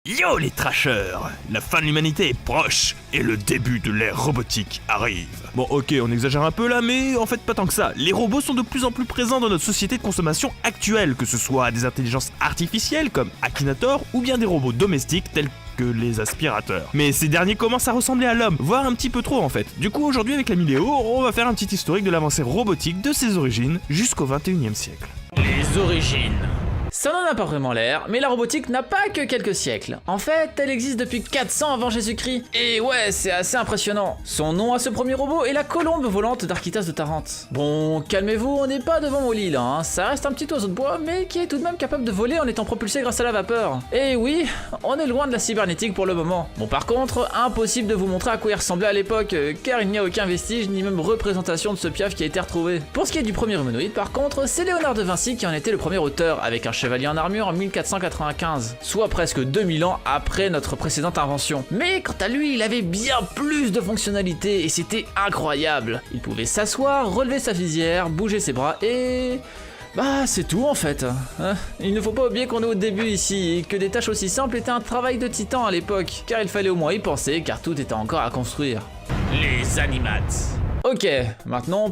Yo les trashers! La fin de l'humanité est proche et le début de l'ère robotique arrive. Bon ok, on exagère un peu là, mais en fait pas tant que ça. Les robots sont de plus en plus présents dans notre société de consommation actuelle, que ce soit des intelligences artificielles comme Akinator ou bien des robots domestiques tels que les aspirateurs. Mais ces derniers commencent à ressembler à l'homme, voire un petit peu trop en fait. Du coup aujourd'hui avec la Miléo, on va faire un petit historique de l'avancée robotique de ses origines jusqu'au 21e siècle. Les origines. Ça n'en a pas vraiment l'air, mais la robotique n'a pas que quelques siècles. En fait, elle existe depuis 400 avant Jésus-Christ. Et ouais, c'est assez impressionnant. Son nom à ce premier robot est la colombe volante d'Archytas de Tarente. Bon, calmez-vous, on n'est pas devant Wall-E là, hein. Ça reste un petit oiseau de bois, mais qui est tout de même capable de voler en étant propulsé grâce à la vapeur. Et oui, on est loin de la cybernétique pour le moment. Bon, par contre, impossible de vous montrer à quoi il ressemblait à l'époque, car il n'y a aucun vestige ni même représentation de ce piaf qui a été retrouvé. Pour ce qui est du premier humanoïde, par contre, c'est Léonard de Vinci qui en était le premier auteur, avec un chevalier en armure en 1495, soit presque 2000 ans après notre précédente invention. Mais quant à lui, il avait bien plus de fonctionnalités et c'était incroyable. Il pouvait s'asseoir, relever sa visière, bouger ses bras et... bah c'est tout en fait. Il ne faut pas oublier qu'on est au début ici et que des tâches aussi simples étaient un travail de titan à l'époque, car il fallait au moins y penser car tout était encore à construire. Les animates. Ok,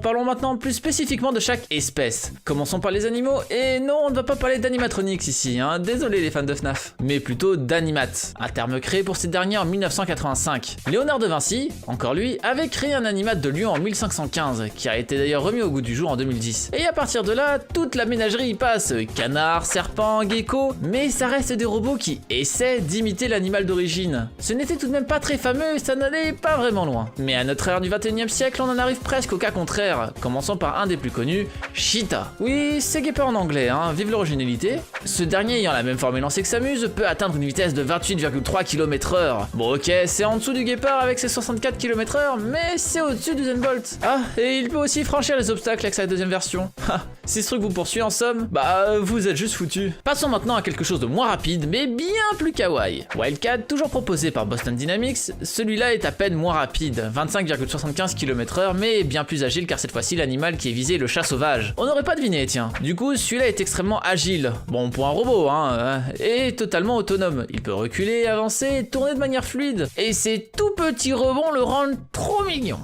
parlons maintenant plus spécifiquement de chaque espèce. Commençons par les animaux, et non, on ne va pas parler d'animatronics ici, hein, désolé les fans de FNAF, mais plutôt d'animates, un terme créé pour ces derniers en 1985. Léonard de Vinci, encore lui, avait créé un animate de lion en 1515, qui a été d'ailleurs remis au goût du jour en 2010. Et à partir de là, toute la ménagerie y passe, canards, serpents, geckos, mais ça reste des robots qui essaient d'imiter l'animal d'origine. Ce n'était tout de même pas très fameux, ça n'allait pas vraiment loin. Mais à notre ère du 21e siècle, on en arrive presque au cas contraire, commençant par un des plus connus, Cheetah. Oui, c'est Guépard en anglais, hein, vive l'originalité. Ce dernier ayant la même forme élancée que Samuse peut atteindre une vitesse de 28,3 km/h. Bon ok, c'est en dessous du Guépard avec ses 64 km/h, mais c'est au-dessus du Zenbolt. Ah, et il peut aussi franchir les obstacles avec sa deuxième version. Si ce truc vous poursuit en somme, bah vous êtes juste foutus. Passons maintenant à quelque chose de moins rapide, mais bien plus kawaii. Wildcat, toujours proposé par Boston Dynamics, celui-là est à peine moins rapide, 25,75 km/h, mais bien plus agile car cette fois-ci l'animal qui est visé est le chat sauvage. On n'aurait pas deviné, tiens. Du coup, celui-là est extrêmement agile, bon pour un robot, hein, et totalement autonome. Il peut reculer, avancer et tourner de manière fluide. Et ces tout petits rebonds le rendent trop mignon.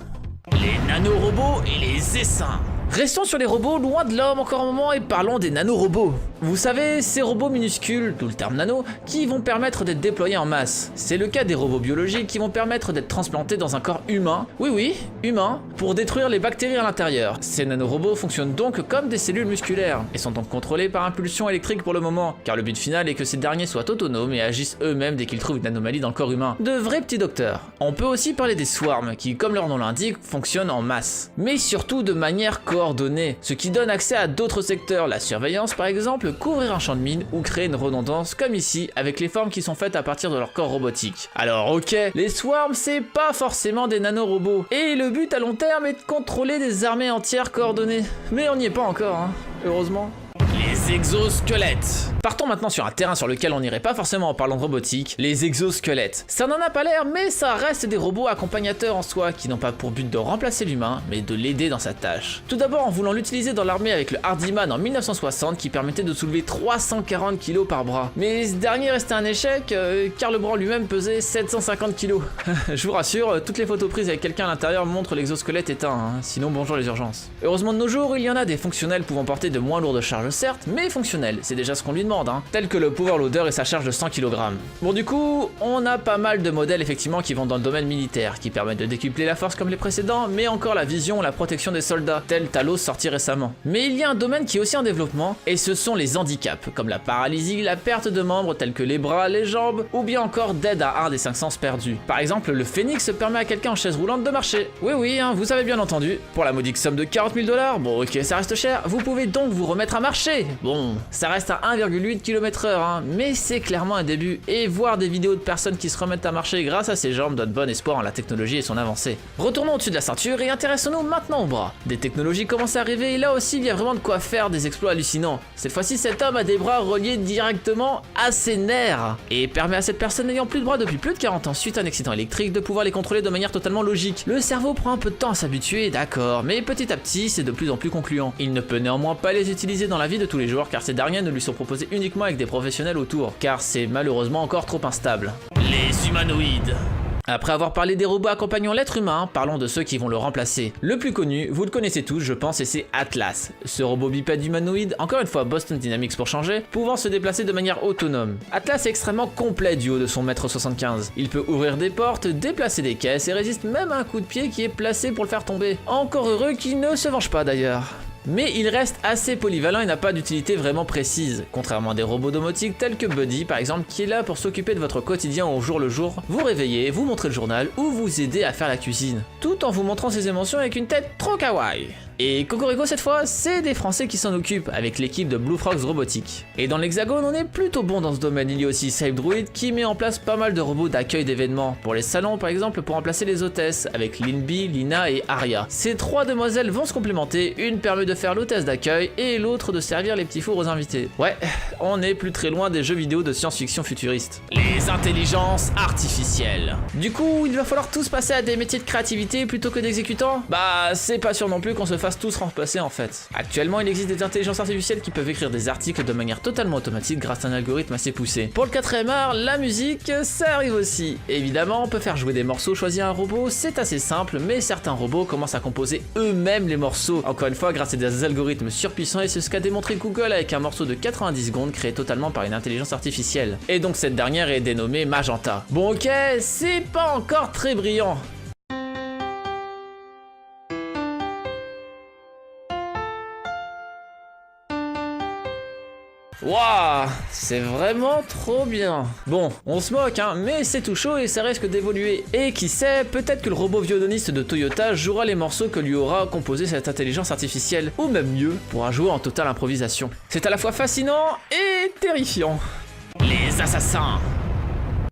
Les nanorobots et les essaims. Restons sur les robots loin de l'homme encore un moment et parlons des nanorobots. Vous savez, ces robots minuscules, d'où le terme nano, qui vont permettre d'être déployés en masse. C'est le cas des robots biologiques qui vont permettre d'être transplantés dans un corps humain, oui, humain, pour détruire les bactéries à l'intérieur. Ces nanorobots fonctionnent donc comme des cellules musculaires, et sont donc contrôlés par impulsion électrique pour le moment, car le but final est que ces derniers soient autonomes et agissent eux-mêmes dès qu'ils trouvent une anomalie dans le corps humain. De vrais petits docteurs. On peut aussi parler des swarms, qui, comme leur nom l'indique, fonctionnent en masse. Mais surtout de manière coordonnée, ce qui donne accès à d'autres secteurs, la surveillance par exemple, couvrir un champ de mine ou créer une redondance comme ici avec les formes qui sont faites à partir de leur corps robotique. Alors ok, les swarms c'est pas forcément des nanorobots et le but à long terme est de contrôler des armées entières coordonnées. Mais on n'y est pas encore, hein, heureusement. Les exosquelettes. Partons maintenant sur un terrain sur lequel on n'irait pas forcément en parlant de robotique, les exosquelettes. Ça n'en a pas l'air, mais ça reste des robots accompagnateurs en soi, qui n'ont pas pour but de remplacer l'humain, mais de l'aider dans sa tâche. Tout d'abord en voulant l'utiliser dans l'armée avec le Hardyman en 1960, qui permettait de soulever 340 kg par bras. Mais ce dernier restait un échec, car le bras lui-même pesait 750 kg. Je vous rassure, toutes les photos prises avec quelqu'un à l'intérieur montrent l'exosquelette éteint, hein, sinon bonjour les urgences. Heureusement de nos jours, il y en a des fonctionnels pouvant porter de moins lourdes charges certes, mais fonctionnels, c'est déjà ce qu'on lui demande, hein, tel que le Power Loader et sa charge de 100 kg. Bon du coup, on a pas mal de modèles effectivement qui vont dans le domaine militaire, qui permettent de décupler la force comme les précédents, mais encore la vision, la protection des soldats, tel Talos sorti récemment. Mais il y a un domaine qui est aussi en développement, et ce sont les handicaps, comme la paralysie, la perte de membres tels que les bras, les jambes, ou bien encore d'aide à un des 5 sens perdus. Par exemple, le Phoenix permet à quelqu'un en chaise roulante de marcher. Oui, hein, vous avez bien entendu, pour la modique somme de 40 000 $, bon ok ça reste cher, vous pouvez donc vous remettre à marcher. Bon, ça reste à 1,8 km/h, hein, mais c'est clairement un début, et voir des vidéos de personnes qui se remettent à marcher grâce à ces jambes donne bon espoir en la technologie et son avancée. Retournons au-dessus de la ceinture et intéressons-nous maintenant aux bras. Des technologies commencent à arriver et là aussi il y a vraiment de quoi faire des exploits hallucinants. Cette fois-ci cet homme a des bras reliés directement à ses nerfs, et permet à cette personne n'ayant plus de bras depuis plus de 40 ans suite à un accident électrique de pouvoir les contrôler de manière totalement logique. Le cerveau prend un peu de temps à s'habituer, d'accord, mais petit à petit c'est de plus en plus concluant. Il ne peut néanmoins pas les utiliser dans la vie de tous les jours car ces derniers ne lui sont proposés uniquement avec des professionnels autour, car c'est malheureusement encore trop instable. Les humanoïdes. Après avoir parlé des robots accompagnant l'être humain, parlons de ceux qui vont le remplacer. Le plus connu, vous le connaissez tous je pense, et c'est Atlas. Ce robot bipède humanoïde, encore une fois Boston Dynamics pour changer, pouvant se déplacer de manière autonome. Atlas est extrêmement complet du haut de son 1m75. Il peut ouvrir des portes, déplacer des caisses et résiste même à un coup de pied qui est placé pour le faire tomber. Encore heureux qu'il ne se venge pas d'ailleurs. Mais il reste assez polyvalent et n'a pas d'utilité vraiment précise, contrairement à des robots domotiques tels que Buddy par exemple, qui est là pour s'occuper de votre quotidien au jour le jour, vous réveiller, vous montrer le journal ou vous aider à faire la cuisine, tout en vous montrant ses émotions avec une tête trop kawaii. Et Cocorico cette fois, c'est des Français qui s'en occupent avec l'équipe de Blue Frogs Robotics. Et dans l'Hexagone, on est plutôt bon dans ce domaine. Il y a aussi Safe Druid qui met en place pas mal de robots d'accueil d'événements. Pour les salons par exemple, pour remplacer les hôtesses, avec Linby, Lina et Aria. Ces trois demoiselles vont se complémenter, une permet de faire l'hôtesse d'accueil et l'autre de servir les petits fours aux invités. Ouais, on n'est plus très loin des jeux vidéo de science-fiction futuriste. Les intelligences artificielles. Du coup, il va falloir tous passer à des métiers de créativité plutôt que d'exécutants. Bah, c'est pas sûr non plus qu'on se fasse tous remplacer en fait. Actuellement, il existe des intelligences artificielles qui peuvent écrire des articles de manière totalement automatique grâce à un algorithme assez poussé. Pour le 4ème art, la musique, ça arrive aussi. Évidemment, on peut faire jouer des morceaux, choisir un robot, c'est assez simple, mais certains robots commencent à composer eux-mêmes les morceaux. Encore une fois, grâce à des algorithmes surpuissants, et c'est ce qu'a démontré Google avec un morceau de 90 secondes créé totalement par une intelligence artificielle. Et donc cette dernière est dénommée Magenta. Bon ok, c'est pas encore très brillant. Waouh, c'est vraiment trop bien. Bon, on se moque hein, mais c'est tout chaud et ça risque d'évoluer. Et qui sait, peut-être que le robot violoniste de Toyota jouera les morceaux que lui aura composé cette intelligence artificielle, ou même mieux, pourra jouer en totale improvisation. C'est à la fois fascinant et terrifiant. Les assassins.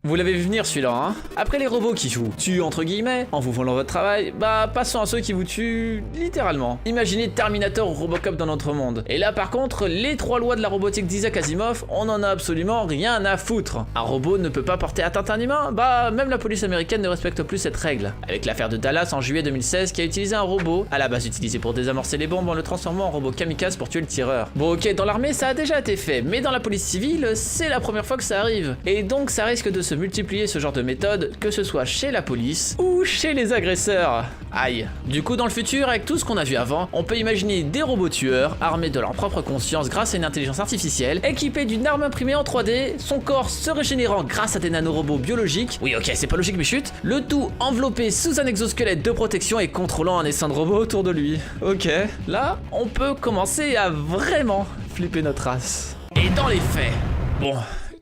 Vous l'avez vu venir celui-là, hein? Après les robots qui vous tuent entre guillemets, en vous volant votre travail, bah passons à ceux qui vous tuent littéralement. Imaginez Terminator ou Robocop dans notre monde. Et là par contre, les 3 lois de la robotique d'Isaac Asimov, on en a absolument rien à foutre. Un robot ne peut pas porter atteinte à un humain, bah même la police américaine ne respecte plus cette règle. Avec l'affaire de Dallas en juillet 2016 qui a utilisé un robot, à la base utilisé pour désamorcer les bombes en le transformant en robot kamikaze pour tuer le tireur. Bon ok, dans l'armée ça a déjà été fait, mais dans la police civile, c'est la première fois que ça arrive. Et donc ça risque de se multiplier ce genre de méthode, que ce soit chez la police ou chez les agresseurs. Aïe. Du coup dans le futur, avec tout ce qu'on a vu avant, on peut imaginer des robots tueurs armés de leur propre conscience grâce à une intelligence artificielle, équipés d'une arme imprimée en 3D, son corps se régénérant grâce à des nanorobots biologiques, oui ok c'est pas logique mais chut, le tout enveloppé sous un exosquelette de protection et contrôlant un essaim de robot autour de lui. Ok, là on peut commencer à vraiment flipper notre race. Et dans les faits, bon...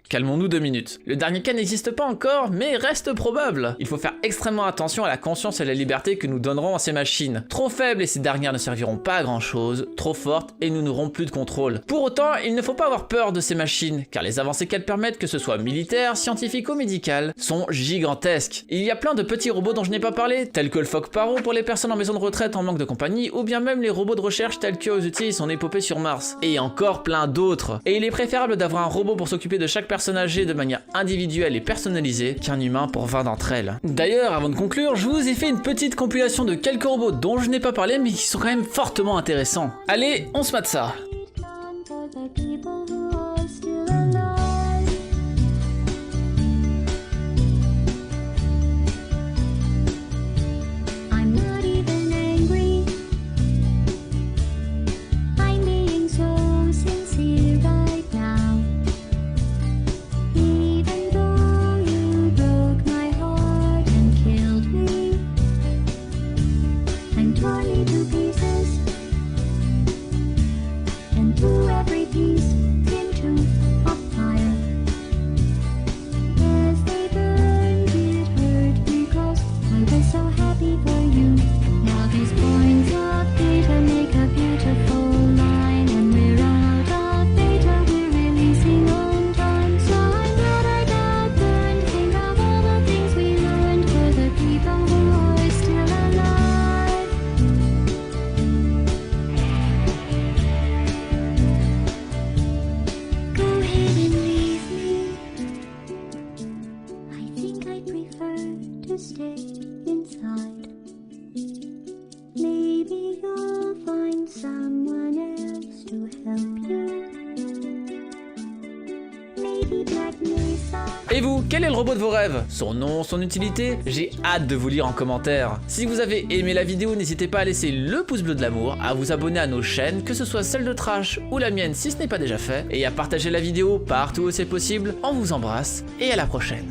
calmons-nous 2 minutes. Le dernier cas n'existe pas encore, mais reste probable. Il faut faire extrêmement attention à la conscience et à la liberté que nous donnerons à ces machines. Trop faibles et ces dernières ne serviront pas à grand chose, trop fortes et nous n'aurons plus de contrôle. Pour autant, il ne faut pas avoir peur de ces machines, car les avancées qu'elles permettent, que ce soit militaires, scientifiques ou médicales, sont gigantesques. Il y a plein de petits robots dont je n'ai pas parlé, tels que le Phoque Paro pour les personnes en maison de retraite en manque de compagnie, ou bien même les robots de recherche tels que Ozzy son épopée sur Mars. Et encore plein d'autres. Et il est préférable d'avoir un robot pour s'occuper de chaque personne âgée de manière individuelle et personnalisée qu'un humain pour 20 d'entre elles. D'ailleurs, avant de conclure, je vous ai fait une petite compilation de quelques robots dont je n'ai pas parlé mais qui sont quand même fortement intéressants. Allez, on se mate ça. robot de vos rêves? Son nom, son utilité? J'ai hâte de vous lire en commentaire. Si vous avez aimé la vidéo, n'hésitez pas à laisser le pouce bleu de l'amour, à vous abonner à nos chaînes, que ce soit celle de Trash ou la mienne si ce n'est pas déjà fait, et à partager la vidéo partout où c'est possible. On vous embrasse et à la prochaine.